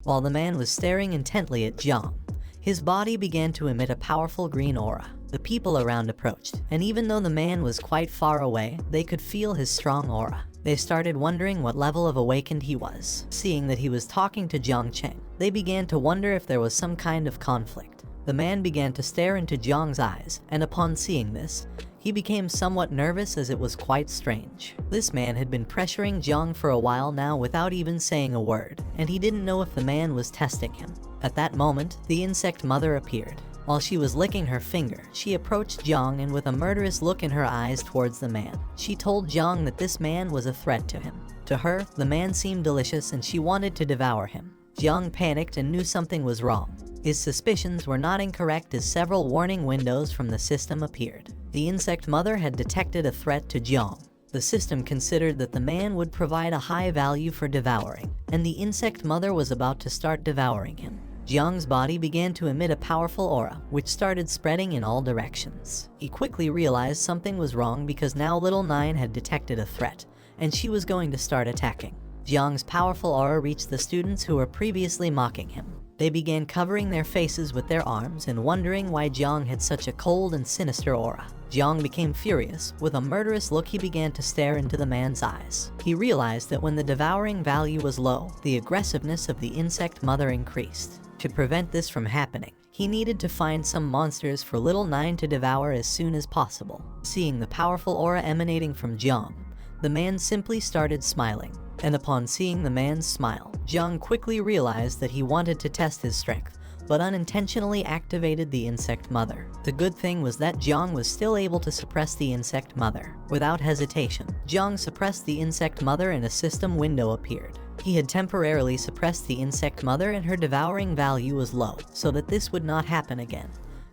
While the man was staring intently at Jiang, his body began to emit a powerful green aura. The people around approached, and even though the man was quite far away, they could feel his strong aura. They started wondering what level of awakened he was. Seeing that he was talking to Jiang Cheng, they began to wonder if there was some kind of conflict. The man began to stare into Jiang's eyes, and upon seeing this, he became somewhat nervous as it was quite strange. This man had been pressuring Jiang for a while now without even saying a word, and he didn't know if the man was testing him. At that moment, the insect mother appeared. While she was licking her finger, she approached Jiang and with a murderous look in her eyes towards the man, she told Jiang that this man was a threat to him. To her, the man seemed delicious and she wanted to devour him. Jiang panicked and knew something was wrong. His suspicions were not incorrect as several warning windows from the system appeared. The insect mother had detected a threat to Jiang. The system considered that the man would provide a high value for devouring, and the insect mother was about to start devouring him. Jiang's body began to emit a powerful aura, which started spreading in all directions. He quickly realized something was wrong because now Little Nine had detected a threat, and she was going to start attacking. Jiang's powerful aura reached the students who were previously mocking him. They began covering their faces with their arms and wondering why Jiang had such a cold and sinister aura. Jiang became furious. With a murderous look, he began to stare into the man's eyes. He realized that when the devouring value was low, the aggressiveness of the insect mother increased. To prevent this from happening, he needed to find some monsters for Little Nine to devour as soon as possible. Seeing the powerful aura emanating from Jiang, the man simply started smiling. And upon seeing the man's smile, Jiang quickly realized that he wanted to test his strength, but unintentionally activated the insect mother. The good thing was that Jiang was still able to suppress the insect mother. Without hesitation, Jiang suppressed the insect mother and a system window appeared. He had temporarily suppressed the insect mother and her devouring value was low, so that this would not happen again.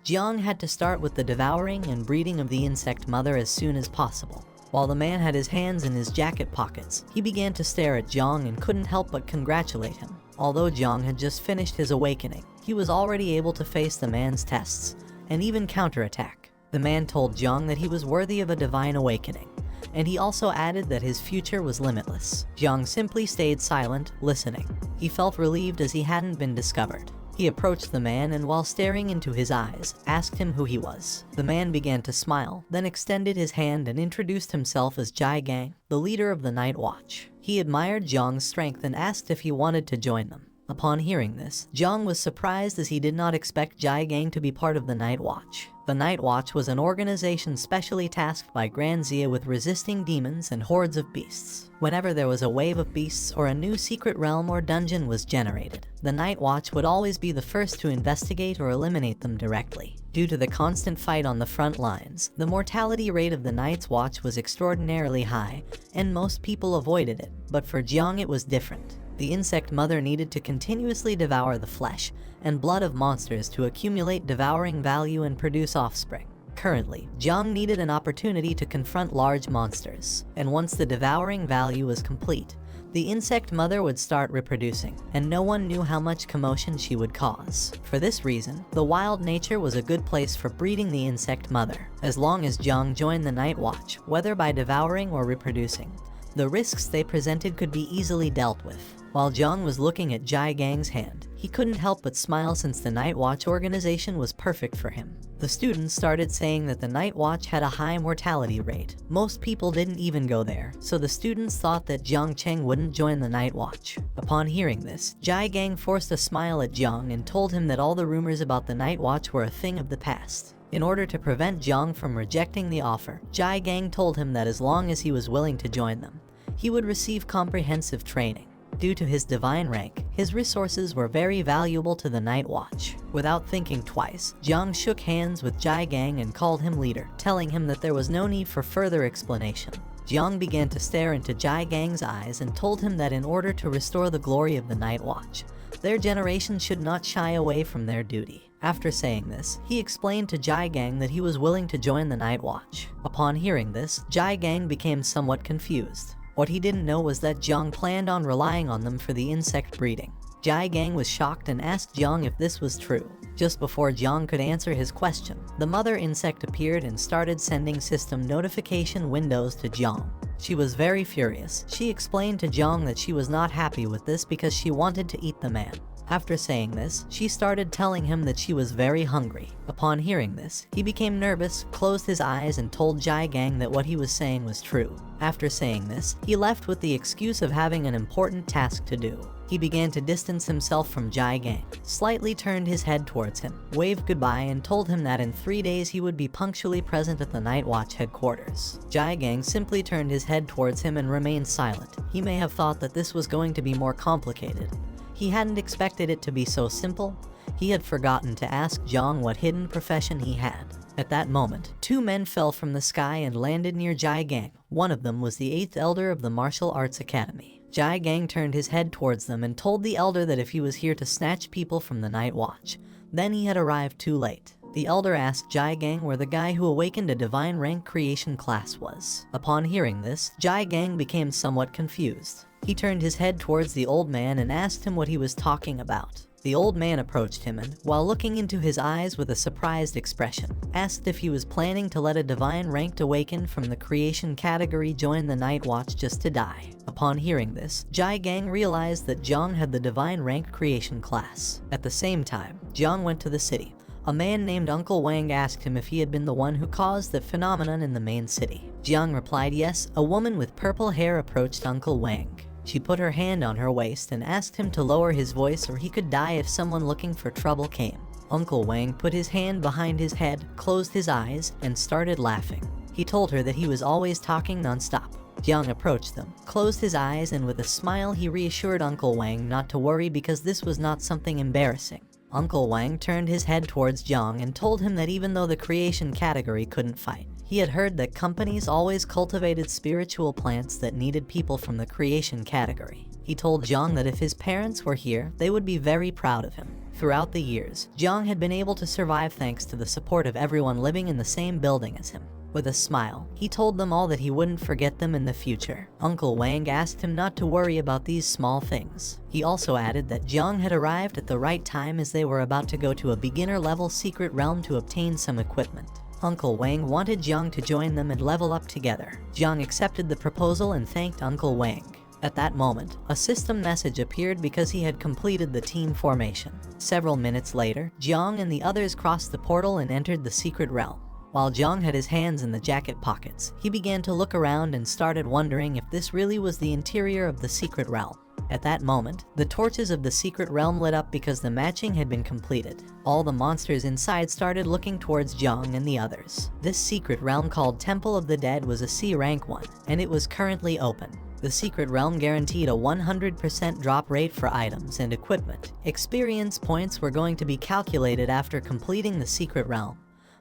Jiang had to start with the devouring and breeding of the insect mother as soon as possible. While the man had his hands in his jacket pockets, he began to stare at Jiang and couldn't help but congratulate him. Although Jiang had just finished his awakening, he was already able to face the man's tests, and even counterattack. The man told Jiang that he was worthy of a divine awakening, and he also added that his future was limitless. Jiang simply stayed silent, listening. He felt relieved as he hadn't been discovered. He approached the man and while staring into his eyes, asked him who he was. The man began to smile, then extended his hand and introduced himself as Jai Gang, the leader of the Night Watch. He admired Jiang's strength and asked if he wanted to join them. Upon hearing this, Jiang was surprised as he did not expect Jai Gang to be part of the Night Watch. The Night Watch was an organization specially tasked by Grand Zia with resisting demons and hordes of beasts. Whenever there was a wave of beasts or a new secret realm or dungeon was generated, the Night Watch would always be the first to investigate or eliminate them directly. Due to the constant fight on the front lines, the mortality rate of the Night's Watch was extraordinarily high, and most people avoided it, but for Jiang it was different. The insect mother needed to continuously devour the flesh and blood of monsters to accumulate devouring value and produce offspring. Currently, Jiang needed an opportunity to confront large monsters, and once the devouring value was complete, the insect mother would start reproducing, and no one knew how much commotion she would cause. For this reason, the wild nature was a good place for breeding the insect mother. As long as Jiang joined the Night Watch, whether by devouring or reproducing, the risks they presented could be easily dealt with. While Jiang was looking at Jai Gang's hand, he couldn't help but smile since the Night Watch organization was perfect for him. The students started saying that the Night Watch had a high mortality rate. Most people didn't even go there, so the students thought that Jiang Cheng wouldn't join the Night Watch. Upon hearing this, Jai Gang forced a smile at Jiang and told him that all the rumors about the Night Watch were a thing of the past. In order to prevent Jiang from rejecting the offer, Jai Gang told him that as long as he was willing to join them, he would receive comprehensive training. Due to his divine rank, his resources were very valuable to the Night Watch. Without thinking twice, Jiang shook hands with Jai Gang and called him leader, telling him that there was no need for further explanation. Jiang began to stare into Jai Gang's eyes and told him that in order to restore the glory of the Night Watch, their generation should not shy away from their duty. After saying this, he explained to Jai Gang that he was willing to join the Night Watch. Upon hearing this, Jai Gang became somewhat confused. What he didn't know was that Jiang planned on relying on them for the insect breeding. Jai Gang was shocked and asked Jiang if this was true. Just before Jiang could answer his question, the mother insect appeared and started sending system notification windows to Jiang. She was very furious. She explained to Jiang that she was not happy with this because she wanted to eat the man. After saying this, she started telling him that she was very hungry. Upon hearing this, he became nervous, closed his eyes, and told Jai Gang that what he was saying was true. After saying this, he left with the excuse of having an important task to do. He began to distance himself from Jai Gang, slightly turned his head towards him, waved goodbye, and told him that in 3 days he would be punctually present at the Night Watch headquarters. Jai Gang simply turned his head towards him and remained silent. He may have thought that this was going to be more complicated. He hadn't expected it to be so simple. He had forgotten to ask Zhang what hidden profession he had. At that moment, 2 men fell from the sky and landed near Jai Gang. One of them was the 8th elder of the Martial Arts Academy. Jai Gang turned his head towards them and told the elder that if he was here to snatch people from the Night Watch, then he had arrived too late. The elder asked Jai Gang where the guy who awakened a divine rank creation class was. Upon hearing this, Jai Gang became somewhat confused. He turned his head towards the old man and asked him what he was talking about. The old man approached him and, while looking into his eyes with a surprised expression, asked if he was planning to let a divine ranked awaken from the creation category join the Night Watch just to die. Upon hearing this, Jai Gang realized that Zhang had the divine ranked creation class. At the same time, Zhang went to the city. A man named Uncle Wang asked him if he had been the one who caused the phenomenon in the main city. Jiang replied yes. A woman with purple hair approached Uncle Wang. She put her hand on her waist and asked him to lower his voice or he could die if someone looking for trouble came. Uncle Wang put his hand behind his head, closed his eyes, and started laughing. He told her that he was always talking non-stop. Jiang approached them, closed his eyes, and with a smile he reassured Uncle Wang not to worry because this was not something embarrassing. Uncle Wang turned his head towards Jiang and told him that even though the creation category couldn't fight, he had heard that companies always cultivated spiritual plants that needed people from the creation category. He told Jiang that if his parents were here, they would be very proud of him. Throughout the years, Jiang had been able to survive thanks to the support of everyone living in the same building as him. With a smile, he told them all that he wouldn't forget them in the future. Uncle Wang asked him not to worry about these small things. He also added that Jiang had arrived at the right time as they were about to go to a beginner-level secret realm to obtain some equipment. Uncle Wang wanted Jiang to join them and level up together. Jiang accepted the proposal and thanked Uncle Wang. At that moment, a system message appeared because he had completed the team formation. Several minutes later, Jiang and the others crossed the portal and entered the secret realm. While Jiang had his hands in the jacket pockets, he began to look around and started wondering if this really was the interior of the secret realm. At that moment, the torches of the secret realm lit up because the matching had been completed. All the monsters inside started looking towards Jiang and the others. This secret realm called Temple of the Dead was a C rank one, and it was currently open. The secret realm guaranteed a 100% drop rate for items and equipment. Experience points were going to be calculated after completing the secret realm.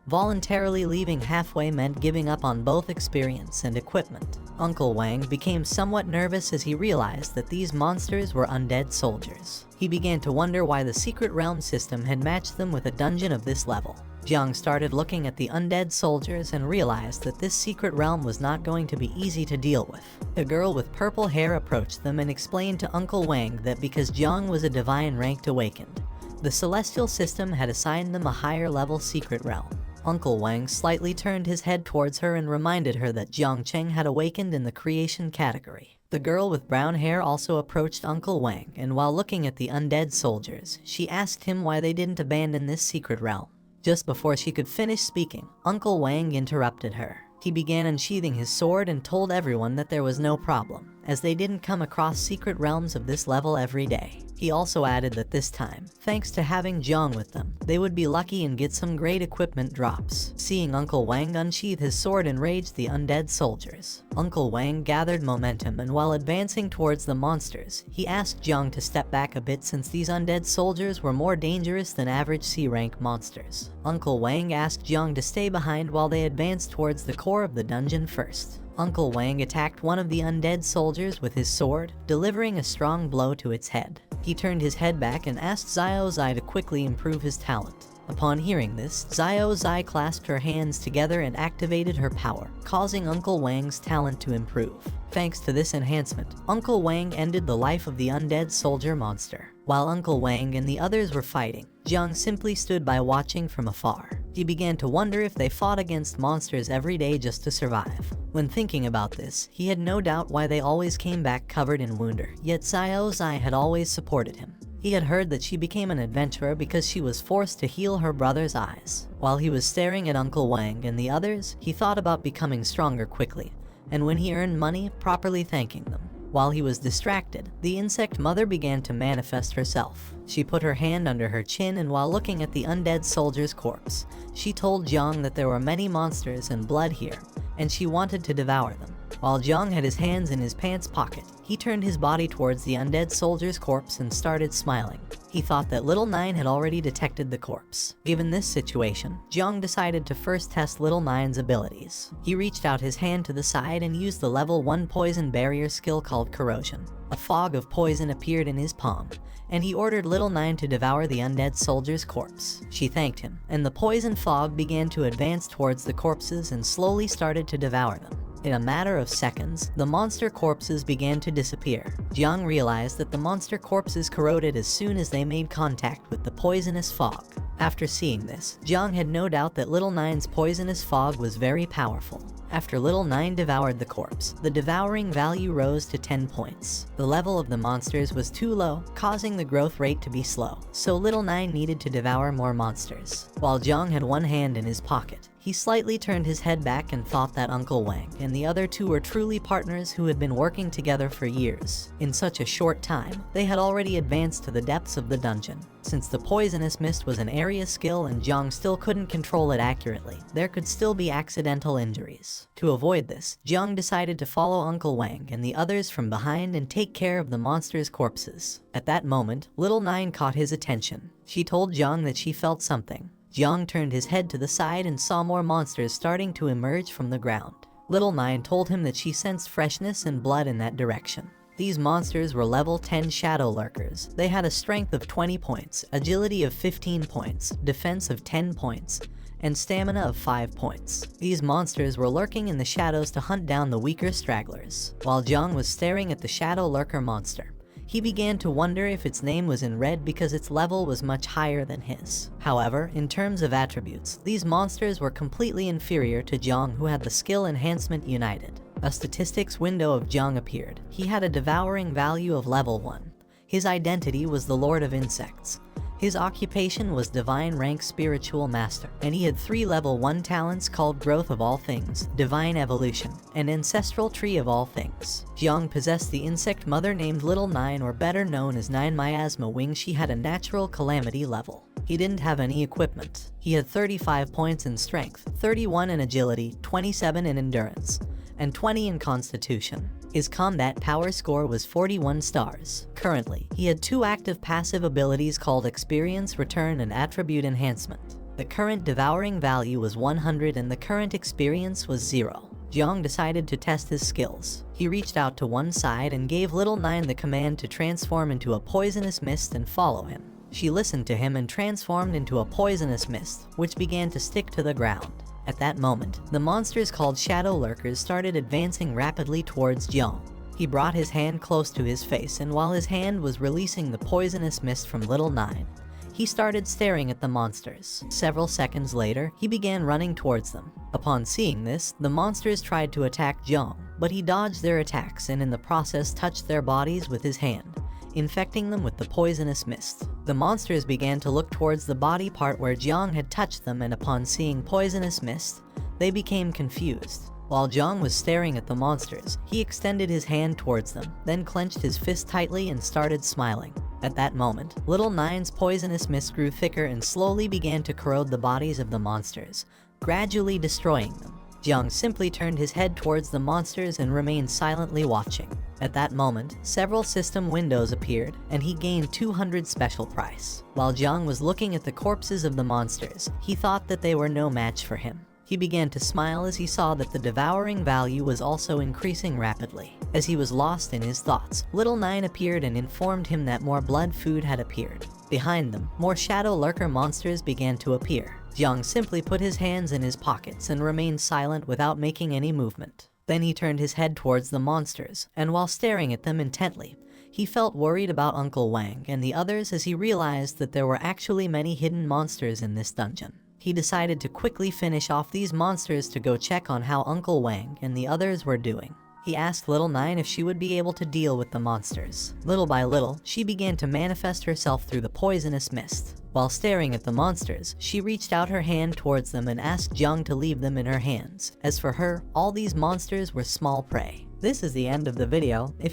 Voluntarily leaving halfway meant giving up on both experience and equipment. Uncle Wang became somewhat nervous as he realized that these monsters were undead soldiers. He began to wonder why the secret realm system had matched them with a dungeon of this level. Jiang started looking at the undead soldiers and realized that this secret realm was not going to be easy to deal with. A girl with purple hair approached them and explained to Uncle Wang that because Jiang was a divine ranked awakened, the celestial system had assigned them a higher level secret realm. Uncle Wang slightly turned his head towards her and reminded her that Jiang Cheng had awakened in the creation category. The girl with brown hair also approached Uncle Wang, and while looking at the undead soldiers, she asked him why they didn't abandon this secret realm. Just before she could finish speaking, Uncle Wang interrupted her. He began unsheathing his sword and told everyone that there was no problem, as they didn't come across secret realms of this level every day. He also added that this time, thanks to having Jiang with them, they would be lucky and get some great equipment drops. Seeing Uncle Wang unsheath his sword enraged the undead soldiers. Uncle Wang gathered momentum and while advancing towards the monsters, he asked Jiang to step back a bit since these undead soldiers were more dangerous than average C-rank monsters. Uncle Wang asked Jiang to stay behind while they advanced towards the core of the dungeon first. Uncle Wang attacked one of the undead soldiers with his sword, delivering a strong blow to its head. He turned his head back and asked Xiao Zai to quickly improve his talent. Upon hearing this, Xiao Zai clasped her hands together and activated her power, causing Uncle Wang's talent to improve. Thanks to this enhancement, Uncle Wang ended the life of the undead soldier monster. While Uncle Wang and the others were fighting, Jiang simply stood by watching from afar. He began to wonder if they fought against monsters every day just to survive. When thinking about this, he had no doubt why they always came back covered in wounder, yet Xiao Zai had always supported him. He had heard that she became an adventurer because she was forced to heal her brother's eyes. While he was staring at Uncle Wang and the others, he thought about becoming stronger quickly, and when he earned money, properly thanking them. While he was distracted, the insect mother began to manifest herself. She put her hand under her chin, and while looking at the undead soldier's corpse, she told Jiang that there were many monsters and blood here, and she wanted to devour them. While Jiang had his hands in his pants pocket, he turned his body towards the undead soldier's corpse and started smiling. He thought that Little Nine had already detected the corpse. Given this situation, Jiang decided to first test Little Nine's abilities. He reached out his hand to the side and used the level 1 poison barrier skill called Corrosion. A fog of poison appeared in his palm, and he ordered Little Nine to devour the undead soldier's corpse. She thanked him, and the poison fog began to advance towards the corpses and slowly started to devour them. In a matter of seconds, the monster corpses began to disappear. Jiang realized that the monster corpses corroded as soon as they made contact with the poisonous fog. After seeing this, Jiang had no doubt that Little Nine's poisonous fog was very powerful. After Little Nine devoured the corpse, the devouring value rose to 10 points. The level of the monsters was too low, causing the growth rate to be slow, so Little Nine needed to devour more monsters. While Jiang had one hand in his pocket, he slightly turned his head back and thought that Uncle Wang and the other two were truly partners who had been working together for years. In such a short time, they had already advanced to the depths of the dungeon. Since the poisonous mist was an area skill and Jiang still couldn't control it accurately, there could still be accidental injuries. To avoid this, Jiang decided to follow Uncle Wang and the others from behind and take care of the monsters' corpses. At that moment, Little Nine caught his attention. She told Jiang that she felt something. Jiang turned his head to the side and saw more monsters starting to emerge from the ground. Little Nine told him that she sensed freshness and blood in that direction. These monsters were level 10 shadow lurkers. They had a strength of 20 points, agility of 15 points, defense of 10 points, and stamina of 5 points. These monsters were lurking in the shadows to hunt down the weaker stragglers. While Jiang was staring at the shadow lurker monster, he began to wonder if its name was in red because its level was much higher than his. However, in terms of attributes, these monsters were completely inferior to Jiang, who had the skill enhancement united. A statistics window of Jiang appeared. He had a devouring value of level 1. His identity was the Lord of Insects. His occupation was Divine Rank Spiritual Master, and he had 3 level 1 talents called Growth of All Things, Divine Evolution, and Ancestral Tree of All Things. Jiang possessed the insect mother named Little Nine, or better known as Nine Miasma Wing. She had a natural calamity level. He didn't have any equipment. He had 35 points in strength, 31 in agility, 27 in endurance, and 20 in constitution. His combat power score was 41 stars. Currently, he had 2 active passive abilities called Experience Return and Attribute Enhancement. The current devouring value was 100 and the current experience was 0. Jiang decided to test his skills. He reached out to one side and gave Little Nine the command to transform into a poisonous mist and follow him. She listened to him and transformed into a poisonous mist, which began to stick to the ground. At that moment, the monsters called Shadow Lurkers started advancing rapidly towards Jiang. He brought his hand close to his face, and while his hand was releasing the poisonous mist from Little Nine, he started staring at the monsters. Several seconds later, he began running towards them. Upon seeing this, the monsters tried to attack Jiang, but he dodged their attacks and in the process touched their bodies with his hand, infecting them with the poisonous mist. The monsters began to look towards the body part where Jiang had touched them, and upon seeing poisonous mist, they became confused. While Jiang was staring at the monsters, he extended his hand towards them, then clenched his fist tightly and started smiling. At that moment, Little Nine's poisonous mist grew thicker and slowly began to corrode the bodies of the monsters, gradually destroying them. Jiang simply turned his head towards the monsters and remained silently watching. At that moment, several system windows appeared, and he gained 200 special price. While Jiang was looking at the corpses of the monsters, he thought that they were no match for him. He began to smile as he saw that the devouring value was also increasing rapidly. As he was lost in his thoughts, Little Nine appeared and informed him that more blood food had appeared. Behind them, more shadow lurker monsters began to appear. Jiang simply put his hands in his pockets and remained silent without making any movement. Then he turned his head towards the monsters, and while staring at them intently, he felt worried about Uncle Wang and the others as he realized that there were actually many hidden monsters in this dungeon. He decided to quickly finish off these monsters to go check on how Uncle Wang and the others were doing. He asked little Nine if she would be able to deal with the monsters. Little by little, she began to manifest herself through the poisonous mist. While staring at the monsters, she reached out her hand towards them and asked Jung to leave them in her hands. As for her, all these monsters were small prey. This is the end of the video. If